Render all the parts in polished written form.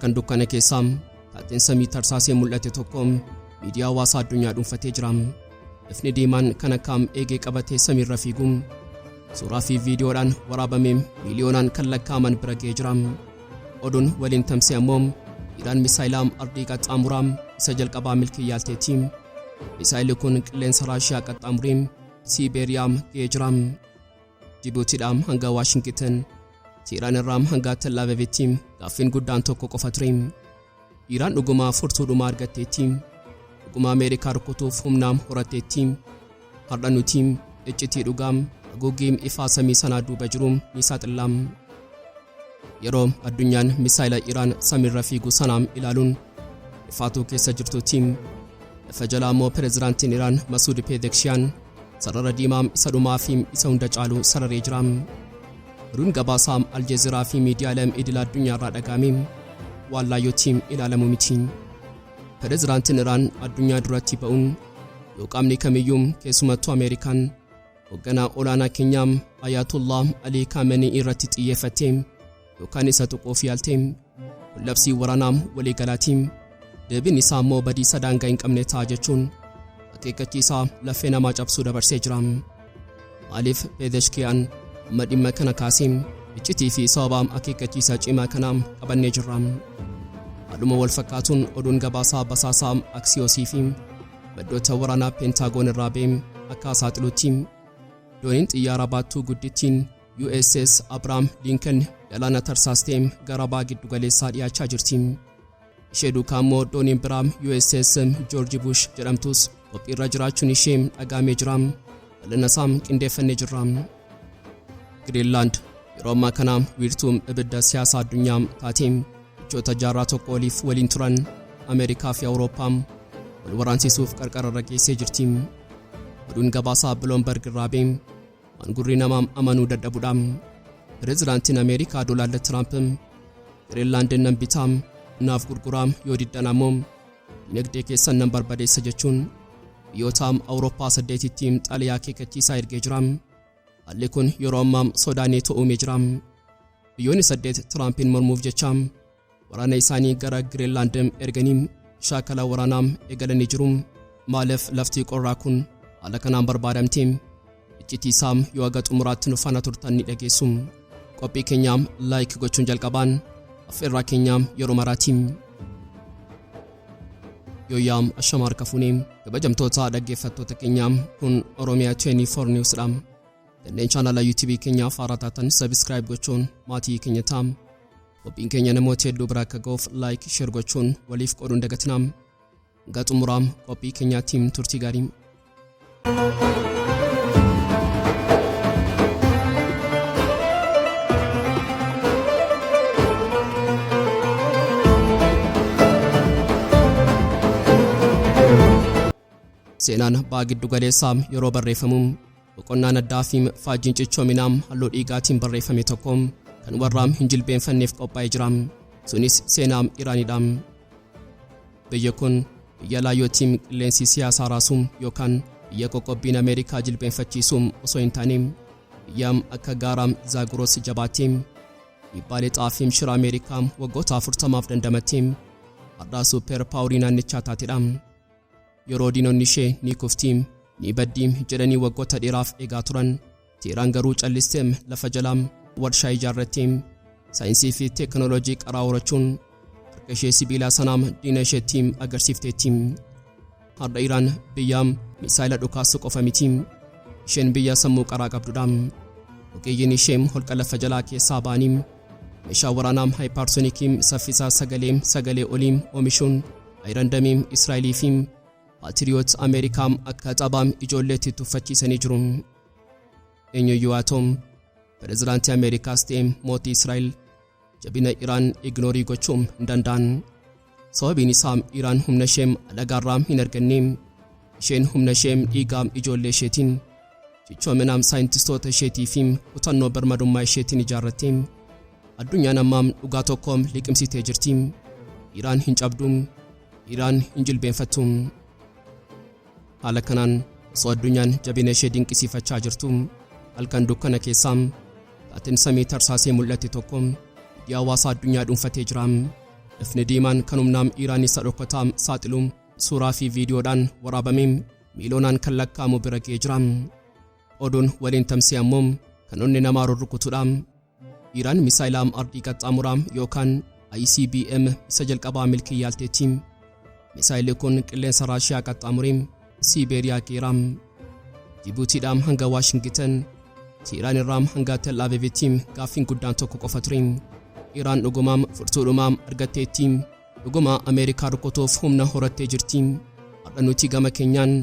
Kan dukkana keessaa taateen samii tarsaasee mul'ate tokko miidiyaa hawaasaa addunyaa dhuunfatee jira. Ifni diimaan kan akkaam eegee qabatee samiirra fiiguun suuraa fi viidiyoodhaan waraabamee miiliyoonaan kan lakkaa'aman bira ga'ee jira. Oduun waliin tamsee ammoo Iraan Misaa'ela ICBM isa jalqabaa milkii Yaalteeti. Misaa'elli kun qilleensa Raashiyaa qaxxaamuree Sibeeriyaa ga'ee jira. Jibuutiidhaa hanga Waashingtan, Iraan irraa hanga Tel Aviivitti gaaffiin guddaan tokko qofa ture. Iraan dhuguma furtuudhuma argatteetti. Dhuguma Ameerikaa rukutuuf humna horatteetti. Har'a nuti iccitii dhugaa haguuggii ifaa samii sanaa duuba jiru ni saaxilla. Yeroo addunyaan Misaa'ela Iraan samiirra fiigu sanaa ilaaluun ifaatuu keessa jirtutti lafa jalaa immoo pireezidaantiin Iraan Masuud Pezeshkiyan sarara diimaa isa dhumaa fi isa hunda caalu sararee jira. Oduun gabaasaa Aljeeziraa fi miidiyaalee idil addunyaarraa dhaga'ame waan laayyootti ilaalamu miti. Pireezidaantiin Iraan addunyaa duratti ba'uun yoo qaamni kamiyyuu keessumattuu Ameerikaan hoogganaa olaanaa keenyaa Ayatollah Ali Khamenei irratti xiyyeeffatee yookaan isa tuquuf yaalte labsii waraanaa waliigalaatiin deebiin isaa immoo badiisa daangaa hin qabne ta'a jechuun akeekkachiisaa lafee namaa cabsuu dabarsee jira. Maaliif Pezeshkiyan amma dhimma kana kaasee iccitii fi sababa akeekkachiisaa cimaa kanaa qabannee jirra. Haaluma wal fakkaatuun oduun gabaasaa basaasaa Aksiyoosii fi maddoota waraanaa Peentaagoon irraa ba'e akka saaxiluutti dooniin xiyyaara baattuu guddittiin USS Abraham Lincoln galaana tarsaastee gara ba'a giddu galeessaa dhiyaachaa jirti. Ishee duukaa immoo dooniin biraa USS George Bush jedhamtus qophiirra jiraachuun ishee dhagaamee jira. Bal'ina isaa qindeeffannee jirra. Greenland yeroo ammaa kana wiirtuu ibidda siyaasaa addunyaa taatee jechoota jaarraa tokko oliif waliin turan Ameerikaa fi Awurooppaa wal waraansiisuuf qarqararra geessee jirti. Oduun gabaasaa Bloomberg irraa ba'e waan gurri namaa amanuu dadhabudha. Pireezidaantiin Ameerikaa Doonaald Tiraamp Greenlandin nan bitaa naaf gurguraa yoo diddan ammoo dinagdee keessan nan barbadeessa jechuun biyyoota Awurooppaa 8tti xalayaa akeekkachiisaa ergee jira. Haalli kun yeroo ammaa sodaanii uumee jira. Biyyoonni 8 Tiraampiin mormuuf jecha waraana isaanii gara Greenland erganii shaakala waraanaa eegalanii jiru. Maaliif lafti qorraa kun haala kanaan barbaadamte? Iccitii isaa yoo haga xumuraatti nu faana turtan ni dhageessu. Qophii keenya like gochuun jalqabaan affeerraa keenya yeroo maraati. Yooyaam ashamaar kafuunee kabajamtoota dhaggeeffattoota keenya kun Oromia 24 Newsdha. Kanneen chaanala YouTube keenyaaf haaraa taatan subscribe gochuun maatii keenya ta'aa. Qophiin keenya namoota hedduu bira akka ga'uuf like share gochuun waliif qooduun dagatinaa. Hanga xumuraa qophii keenyaatiin turtii gaarii. Seenaan ba'a giddu galeessaa yeroo barreeffamu boqonnaan addaa fi faajiin cichoominaa halluu dhiigaatiin barreeffame tokko kan warra hin jilbeenfanneef qophaa'ee jira. Sunis seenaa Iraanidha. Biyyi kun biyya laayyootiin qilleensi siyaasaa raasuu yookaan biyya qoqqobbiin Ameerikaa jilbeenfachiisuu osoo hin taane biyya akka gaara Zaagiroos jabaattee dhiibbaalee xaafii shira Ameerikaa waggoota 40 dandamattee har'a suuper paaworii naannichaa taatedha. Yeroo diinonni ishee ni kuftii ni baddii jedhanii waggoota dheeraaf eegaa turan, Teheraan garuu callistee lafa jalaa warshaa ijaarrattee saayinsii fi teekinooloojii qaraa horachuun harka ishee sibiila sanaa diina isheetti agarsiifteetti. Har'a Iraan biyya misaa'ila dhukaasu qofa miti, isheen biyya sammuu qaraa qabdudha. Ogeeyyiin ishee holqa lafa jalaa keessaa ba'anii meeshaa waraanaa haayipaarsonikii saffisaa sagalee olii oomishuun ayirandamii Israa'elii fi Patriot Ameerikaa akka xabaam ijoolleetti tuffachiisanii jiru. Eenyuyyuu haa ta'u pireezidaantii Ameerikaas ta'e mootii Israa'el jabina Iraan ignoorii gochuu hin danda'an. Sababiin isaa Iraan humna ishee alagaarraa hin arganne. Isheen humna ishee dhiigaa ijoollee isheetiin, cichoominaa saayintistoota isheetii fi kutannoo birmadummaa isheetiin ijaarratte. Addunyaan ammaa dhugaa tokko liqimsitee jirti. Iraan hin cabdu, Iraan hin jilbeenfattu. Haala kanaan osoo addunyaan jabina ishee dinqisiifachaa jirtu halkan dukkana keessaa taateen samii tarsaasee mul'ate tokko miidiyaa hawaasaa addunyaa dhuunfatee jira. Ifni diimaan kan humnaam Iraan isa dhokataam saaxiluun suuraa fi viidiyoodhaan waraabamee miiloonaan kan lakkaa'amu bira ga'ee jira. Oduun waliin tamsee ammoo kan onni namaa rurrukutuudhaan Iraan Misaa'ela ICBM yookaan ICBM isa jalqabaa milkii Yaalteetti. Misaa'illi kun qilleensa Raashiyaa qaxxaamuree Sibeeriyaa geera. Jibuutiidhaan hanga Waashingtan, Iraan irraa hanga Tel Aviivitti gaaffiin guddaan tokko qofa ture. Iraan dhugumaam furtuudhumaam argatteetti. Dhuguma Ameerikaa rukutuuf humna horattee jirti. Har'a nuti gama keenyaan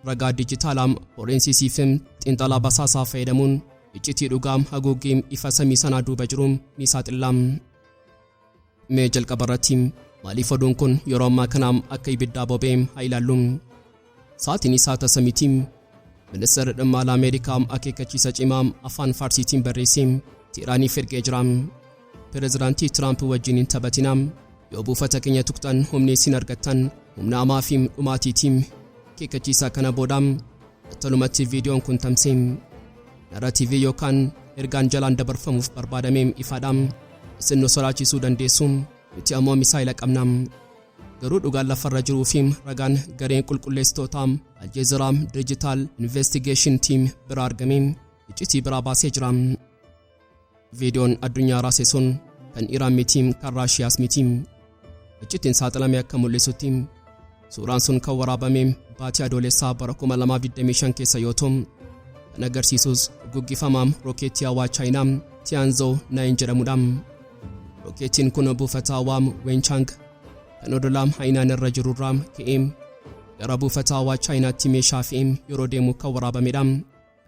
ragaa dijitaalaa forensiisii fi xiinxalaa basaasaa fayyadamuun iccitii dhugaa haguuggii ifa samii sanaa duuba jiru ni saaxilla. Mee jalqaba irratti maaliif oduun kun yeroo ammaa kana akka ibiddaa boba'ee haa ilaallu. Sa'aatiin isaa tasamiitti ministeerri dhimma alaa Ameerikaa akeekkachiisa cimaa afaan Faarsiitiin barreessee Iraaniif ergee jira. Pireezidaantii Tiraamp wajjin hin taphatinaa. Yoo buufata keenya tuqxan humni isin argattan humna hamaa fi dhumaatiitiin akeekkachiisa kana booda battalumatti viidiyoon kun tamsee narratiivii yookaan ergaan jalaan dabarfamuuf barbaadamee ifaadha. Isin nu soraachisuu dandeessu, nuti ammoo misaa'ila qabna. Garuu dhugaan lafarra jiruu fi ragaan gareen qulqulleessitoota Aljeeziraa Digital Investigation Team bira argamee iccitii biraa baasee jira. Viidiyoon addunyaa raase sun kan Iraan miti kan Raashiyaas miti. Iccitiin saaxilamee akka mul'isutti suuraan sun kan waraabame baatii adoolessaa bara 2025 keessa yoo ta'u kan agarsiisus guggifamaa rookeetii hawaa Chaayinaa Tianzhou 9 jedhamudha. Rookeetiin kun buufata hawaa Wenchang kan odolaam Hainaan irra jirurraa ka'ee gara buufata hawaa Chaayinaatti meeshaa fe'ee yeroo deemu kan waraabamedha.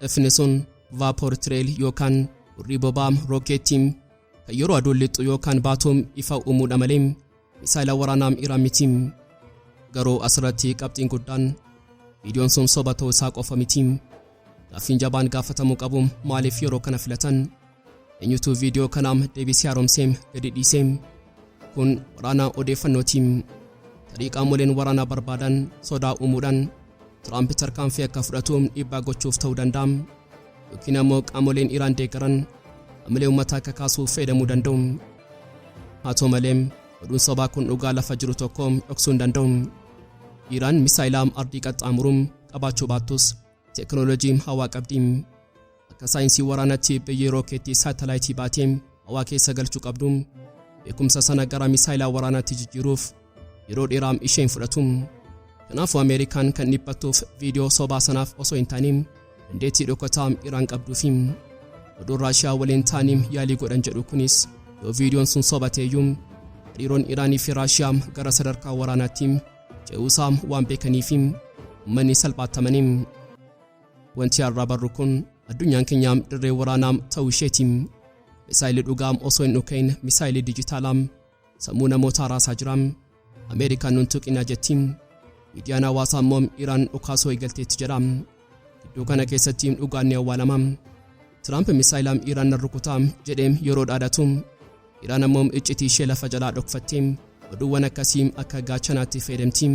Ifni sun vapor trail yookaan urrii boba'aa rookeetii kan yeroo aduun lixu yookaan baatuun ifa uumuudha malee misaa'ila waraanaa Iraan miti. Garuu asirratti qabxiin guddaan viidiyoon sun soba ta'uu isaa qofa miti. Gaaffiin jabaan gaafatamuu qabu maaliif yeroo kana filatan? Eenyutu viidiyoo kanaam deebisee haaromsee gadi dhiisee? Kun waraana odeeffannootiin tarii qaamoleen waraanaa barbaadan sodaa uumuudhaan Tiraamp tarkaanfii akka fudhatu dhiibbaa gochuuf ta'uu danda'a. Yookiin ammoo qaamoleen Iraan deeggaran amalee uummataa akka kaasuuf fayyadamuu danda'u. Haa ta'u malee oduun sobaa kun dhugaa lafa jiru tokko dhoksuu hin danda'u. Iraan Misaa'ela ICBM qabaachuu baattus teekinooloojii hawaa qabdi. Akka saayinsii waraanaatti biyyi rookeetii saatalaayitii baatee hawaa keessa galchuu qabdu. Beekumsa sana gara misaa'ila waraanaatti jijjiiruuf yeroo dheeraa ishee hin fudhatu. Kanaafuu Ameerikaan kan dhiphattuuf viidiyoo sobaa sanaaf osoo hin taane dandeettii dhokataa Iraan qabduufi oduun Raashiyaa waliin taaniin yaalii godhan jedhu kunis yoo viidiyoon sun soba ta'eyyuu hariiroon Iraanii fi Raashiyaa gara sadarkaa waraanaatti ce'uusaa waan beekaniif uummanni salphaatamanii. Wanti har'a barru kun addunyaan keenya dirree waraanaa ta'uu isheeti. Misaa'illi dhugaa osoo hin dhukaa'in misaa'illi dijitaalaa sammuu namootaa raasaa jira. Ameerikaan nun tuqina jetti. Miidiyaan hawaasaa immoo Iraan dhukaasoo eegalteetti jedha. Gidduu kana keessatti dhugaan ni awwaalama. Tiraamp misaa'ila Iraan rukutaa jedhee yeroo dhaadatu Iraan ammoo iccitii ishee lafa jalaa dhokfattee oduuwwan akkasii akka gaachanaatti fayyadamti.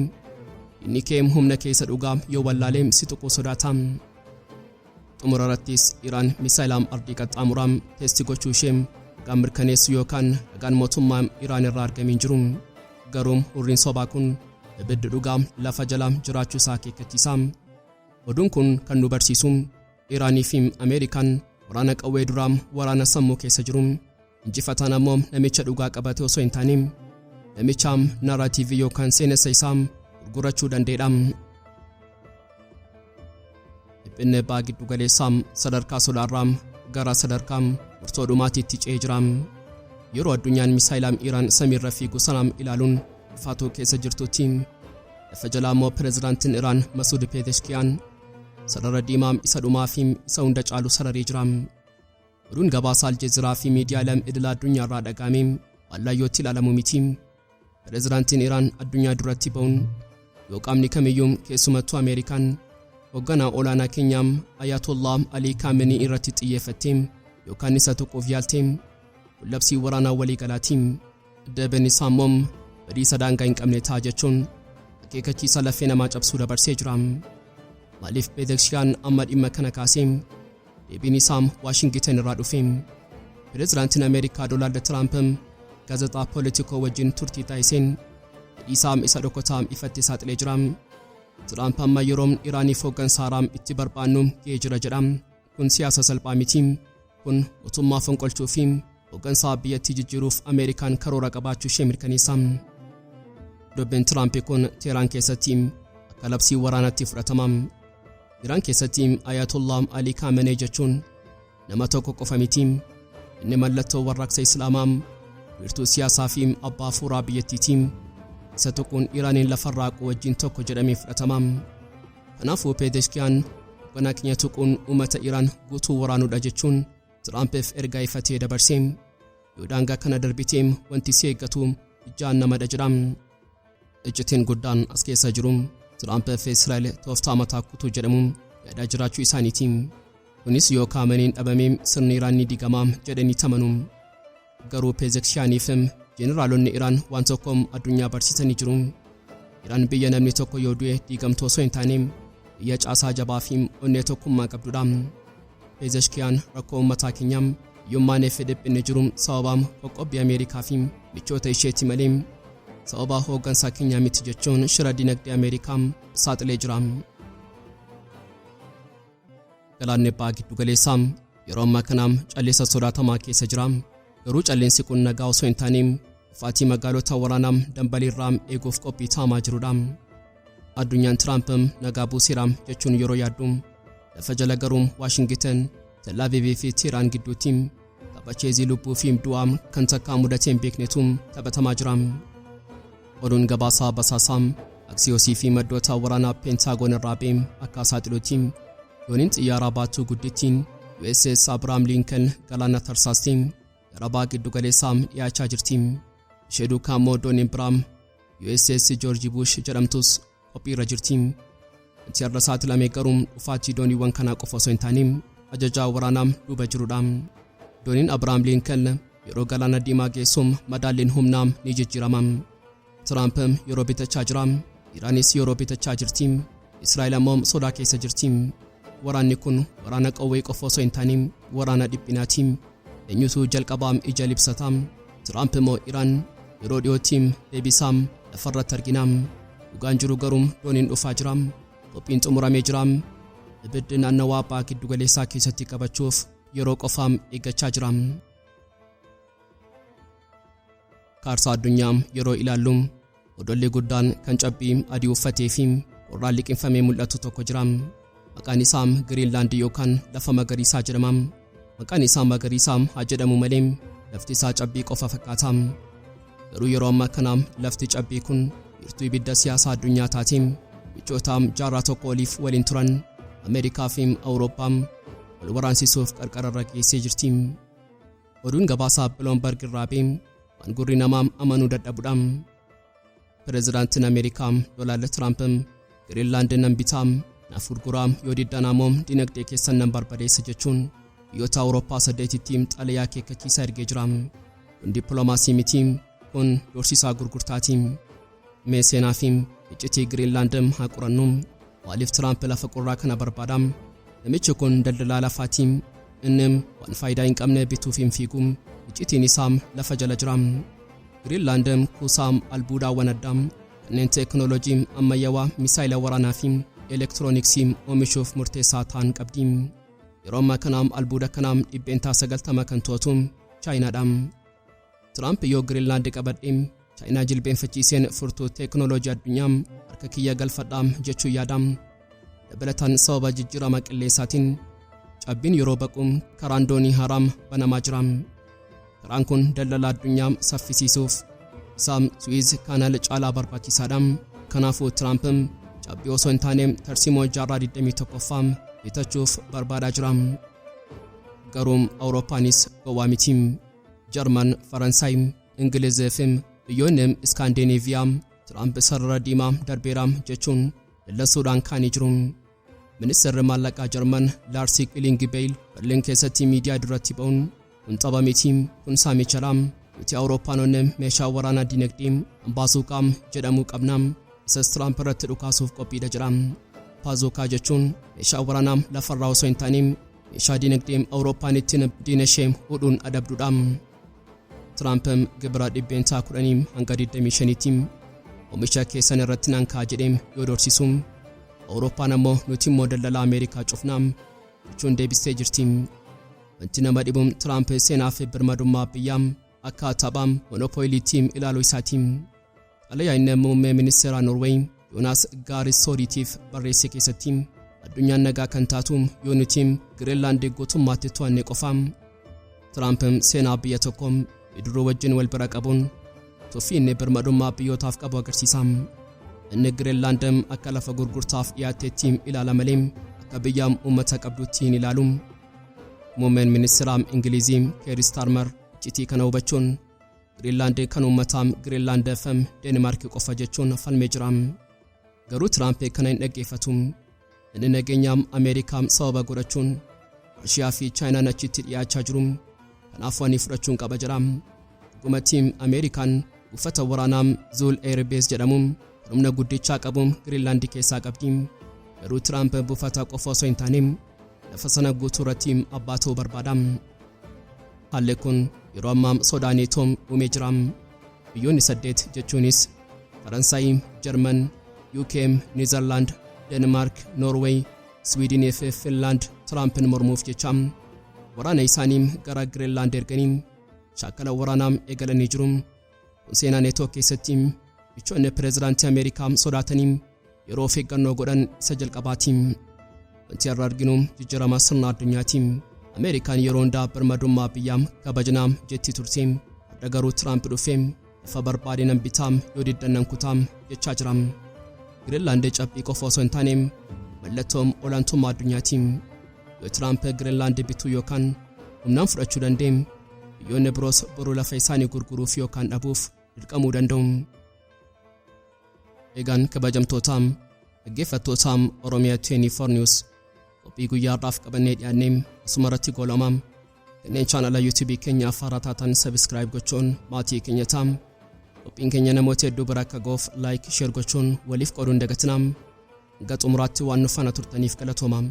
Inni kee humna keessa dhugaa yoo wallaalee si tuquu sodaata. Xumura irrattis Iraan Misaa'ela ICBM teesti gochuu ishee kan mirkaneessu yookaan ragaan mootummaa Iraan irraa argamee jiru. Garuu hurriin sobaa kun ibiddi dhugaa lafa jalaa jiraachuu isaa akeekkachiisa. Oduun kun kan nu barsiisu Iraanii fi Ameerikaan waraana qawwee duraa waraana sammuu keessa jiru. Injifataan ammoo namicha dhugaa qabate osoo hin taane namicha narratiivii yookaan seenessa isaa gurgurachuu danda'edha. Dhiphinni baa giddu galeessaa sadarkaa sodaarraa gara sadarkaa murtoo dhumaatiitti ce'ee jira. Yeroo addunyaan misaa'ila Iraan samiirra fiigu sanaan ilaaluun ulfaatuu keessa jirtutti lafa jalaa immoo pireezidaantiin Iraan Masuud Pezeshkiyan sarara diimaa isa dhumaa fi isa hunda caalu sararee jira. Oduun gabaasa Aljeeziraa fi Miidiyaalee idil addunyaarraa dhagaamee wallayyootti ilaalamu miti. Pireezidaantiin Iraan addunyaa duratti ba'uun yoo qaamni kamiyyuu keessumattuu Ameerikaan hoogganaa olaanaa keenyaa Ayatollah Ali Khamenei irratti xiyyeeffattee yookaan isa tuquuf yaaltee labsii waraanaa waliigalaatiin dabeen isaa immoo badiisa daangaa hin qabne ta'a jechuun akeekkachiisa lafee namaa cabsuu dabarsee jira. Maaliif Pezeshkiyan amma dhimma kana kaasee? Deebiin isaa Waashingtan irraa dhufe. Pireezidaantiin Ameerikaa Doonaald Tiraamp gaazexaa Politico wajjin turtii taasiseen isaam isa dhokotaam ifatti saaxilee jira. Tiraamp amma yeroo Iraaniif hooggansa haaraa itti barbaannu ga'ee jira jedha. Kun siyaasa salphaa miti. Kun mootummaa fonqolchuu fi hooggansa biyyattii jijjiiruuf Ameerikaan karoora qabaachuu ishee mirkaneessa. Dubbiin Tiraamp kun Teheraan keessatti akka labsii waraanaatti fudhatama. Iraan keessatti Ayatollah Ali Khamenei jechuun nama tokko qofa miti. Inni mallattoo warraaqsa Islaamaa, wiirtuu siyaasaa fi abbaa fuuraa biyyattiiti. Isa tokkoon Iraaniin lafarraa wajjin tokko jedhamee fudhatama. Kanaafuu Pezeshkian hoogganaa keenya tuquun uummata Iraan guutuu waraanuudha jechuun Tiraampiif ergaa ifatee dabarsee yoo daangaa kana darbitee wanti si eeggatu ijaan namadha jedha. Iccitiin guddaan as keessa jiru Tiraampiif Israa'el tooftaa mataa kutuu jedhamu yaadaa jiraachuu isaaniiti. Kunis yoo Khameneiin dhabamee sirni Iraan ni digama jedhanii tamanu. Garuu Pezeshkianiif Jeneraalonni Iraan waan tokko addunyaa barsiisanii jiru. Iraan biyya namni tokko yoo du'e diigamtuu osoo hin taane biyya caasaa jabaa fi onnee tokkummaa qabdudha. Pezeshkian rakkoo uummataa keenyaa hiyyummaan dhiphinni jiru sababa qoqqobbii Ameerikaa fi michoota isheetti malee sababa hooggansa keenyaa miti jechuun shira dinagdee Ameerikaa saaxilee jira. Galaanni Bahaa giddu galeessaa yeroo ammaa kana calleessa sodaatamaa keessa jira. Garuu calleensi kun nagaa osoo hin taane faatii magaalota waraanaa dambaliirraa eeguuf qophii taamaa jirudha. Addunyaan Tiraamp nagaa buuseera jechuun yeroo yaaddu lafa jala garuu Waashingtan, Tel Aviv fi Teheraan gidduutti taphacheezii lubbuu fi du'aa kan takkaa mudateen beeknetu taphatamaa jira. Oduun gabaasaa basaasaa Aksiyoosii fi maddoota waraanaa Pentaagoon irraa ba'e akka saaxiluutti yooniin xiyyaaraa baattuu guddittiin USS Abrahaam Lincoln galaana tarsaastii gara Bahaa giddu galeessaa dhiyaachaa jirti. Ishee duukaa immoo dooniin biraa USS George Bush jedhamtus qophiirra jirti. Wanti har'a saaxilamee garuu dhufaatii dooniiwwan kanaa qofa osoo hin taane ajajaa waraanaa duuba jirudha. Dooniin Abrahaam Lincoln yeroo galaana diimaa geessuun madaalliin humnaa ni jijjiirama. Tiraamp yeroo bitachaa jira. Iraanis yeroo bitachaa jirti. Israa'el ammoo sodaa keessa jirti. Waraanni kun waraana qawwee qofa osoo hin taane waraana dhiphinaati. Eenyutu jalqabaa ija libsata. Tiraamp immoo Iraan yeroo dhiyootti deebisaa lafarratti argina. Dhugaan jiru garuu dooniin dhufaa jira. Qophiin xumuramee jira. Ibiddi naannawaa Bahaa giddu galeessaa keessatti qabachuuf yeroo qofaam eeggachaa jira. Kaarsaa addunyaa yeroo ilaallu odolli guddaan kan cabbii adii uffatee fi qorraan liqinfamee mul'atu tokko jira. Maqaan isaa Greenland yookaan lafa magariisaa jedhama. Maqaan isaa magariisaa haa jedhamu malee lafti isaa cabbii qofa fakkaata. Garuu yeroo ammaa kana lafti cabbii kun wiirtuu ibidda siyaasaa addunyaa taate michoota jaarraa tokko oliif waliin turan Ameerikaa fi Awurooppaa wal waraansiisuuf qarqararra geessee jirti. Oduun gabaasaa Bloomberg irraa ba'e waan gurri namaa amanuu dadhabudha. Pireezidaantiin Ameerikaa Doonaald Tiraamp Greenland nan bitaa naaf gurguraa yoo diddan ammoo dinagdee keessan nan barbadeessa jechuun biyyoota Awurooppaa 8tti xalayaa akeekkachiisaa ergee jira. Kun dippiloomaasii miti, kun doorsisaa gurgurtaati. Mee seenaa fi iccitii Greenland haa qorannu. Maaliif Tiraamp lafa qorraa kana barbaada? Namichi kun daldalaa lafaati. Inni waan faayidaa hin qabne bituuf hin fiigu. Iccitiin isaa lafa jala jira. Greenland kuusaa albuudaawwan addaa kanneen teekinooloojii ammayyaawaa misaa'ila waraanaa fi elektirooniksii oomishuuf murteessaa ta'an qabdi. Yeroo ammaa kana albuuda kana 90% kan to'atu Chaayinaadha. Tiraamp yoo Greenland qabadhe Chaayinaa jilbeenfachiiseen furtuu teekinooloojii addunyaa harka kiyya galfadhaa jechuu yaada. Dabalataan sababa jijjiirama qilleensaatiin cabbiin yeroo baqu karaan doonii haaraam banamaa jira. Karaan kun daldala addunyaa saffisiisuuf isaa Suez Kanaal caalaa barbaachisaadha. Kanaafuu Tiraamp cabbii osoo hin taane tarsiimoo jaarraa 21ffaa bitachuuf barbaadaa jira. Garuu Awurooppaanis gowwaa miti. Jarman, Faransaay, Ingiliz fi biyyoonni Iskaandineeviyaa Tiraamp sarara diimaa darbeera jechuun dallansuudhaan kaanii jiru. Ministeerri maallaqaa Jarman Lars Klingbeil Berliin keessatti miidiyaa duratti ba'uun kun xaba miti, kun saamichaadha. Nuti Awurooppaanonni meeshaa waraanaa dinagdee baasuuqaa jedhamu qabna. Isas Tiraamp irratti dhukaasuuf qophiidha jedha. Baasuuqaa jechuun meeshaa waraanaa lafarraa osoo hin taane meeshaa dinagdee Awurooppaan ittiin diina ishee hudhuun adabduudha. Tiraamp gibira dhibbeentaa 10 hanga 25tiin oomisha keessan irratti nan kaa jedheem yoo doorsisu Awurooppaan ammoo nuti immoo daldala Ameerikaa cufnaam jechuun deebistee jirti. Wanti nama dhibuun Tiraamp seenaa fi birmadummaa biyyaam akka taphaam monopooliitiim ilaaluu isaatiin. Xalayaa inni muummee ministeera Norweey Yoonaas Gaarisoodiitiif barreesse keessatti addunyaan nagaa kan taatu yoo nuti Greenland gootummaatti to'anne qofaam. Tiraamp seenaa biyya tokko iduruu wajjin wal bira qabuun tuffii inni birmadummaa biyyootaaf qabu agarsiisa. Inni Greenland akka lafa gurgurtaaf dhiyaateetti ilaala malee akka biyyaam uummata qabduutti ilaalu. Muummeen ministeera Ingilizii Keir Starmer iccitii kana hubachuun Greenland kan uummataa Greenland FM Denmark qofa jechuun falmee jira. Garuu Tiraamp kana hin dhaggeeffatu. Inni nageenyaam Ameerikaa sababa godhachuun Raashiyaa fi Chaayinaan achitti dhiyaachaa jiru. Kanaaf waan fudhachuun qaba jira. Dhugumatti Ameerikaan uffata waraanaa Zul Air Base jedhamu humna guddichaa qabu Greenland keessaa qabdi. Garuu Tiraamp buufata qofa osoo hin taane lafa sana guutuu irratti abbaa ta'uu barbaada. Haalli kun yeroo ammaa sodaa neetoo uumee jira. Biyyoonni 8 jechuunis Faransaay, Jarman, UK, Neezerlaand, Denmark, Norway, Sweden fi Finland Tiraampiin mormuuf jecha waraana isaanii gara Greenland erganii shaakala waraanaa eegalanii jiru. Seenaa neetoo keessatti bichoonni pireezidaantii Ameerikaa sodaatanii yeroo of eeggannoo godhan isa jalqabaati. Wanti irraa arginu jijjiirama sirna addunyaati. Ameerikaan yeroo hundaa birmadummaa biyyaa kabajnaa jetti turte. Adda garuu Tiraamp dhufee lafa barbaade nan bitaam yoo diddannan kutaam jechaa jira. Greenland cabbii qofa osoo hin taane mallattoo olaantummaa addunyaati. Yoo Tiraamp Greenland bituu yookaan humnaan fudhachuu danda'e biyyoonni biroos boruu lafa isaanii gurguruuf yookaan dhabuuf dirqamuu danda'u. Egaan kabajamtootaa dhaggeeffattootaa Oromia 24 News qophii guyyaadhaaf qabannee dhiyaannee asuma irratti goolama. Kanneen chaanala YouTube keenya Har'a taatan subscribe gochuun maatii keenya ta'aa. Qophiin keenya namoota hedduu bira akka ga'uuf like share gochuun waliif qooduun dagatinaa. Hanga xumuraatti waan nu faana turtaniif galatoomaa.